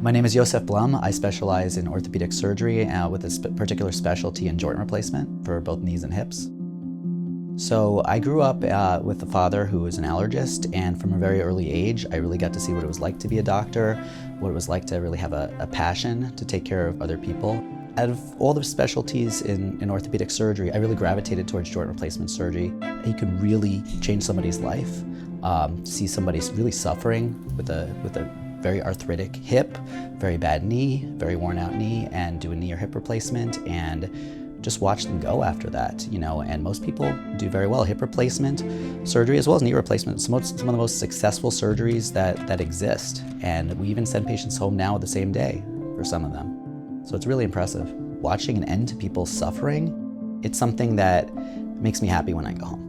My name is Yossef Blum. I specialize in orthopedic surgery with a particular specialty in joint replacement for both knees and hips. So I grew up with a father who was an allergist, and from a very early age, I really got to see what it was like to be a doctor, what it was like to really have a passion to take care of other people. Out of all the specialties in orthopedic surgery, I really gravitated towards joint replacement surgery. You can really change somebody's life, see somebody really suffering with a very arthritic hip, very bad knee, very worn out knee, and do a knee or hip replacement and just watch them go after that, and most people do very well. Hip replacement surgery as well as knee replacement, some of the most successful surgeries that exist. And we even send patients home now the same day for some of them. So it's really impressive. Watching an end to people's suffering, it's something that makes me happy when I go home.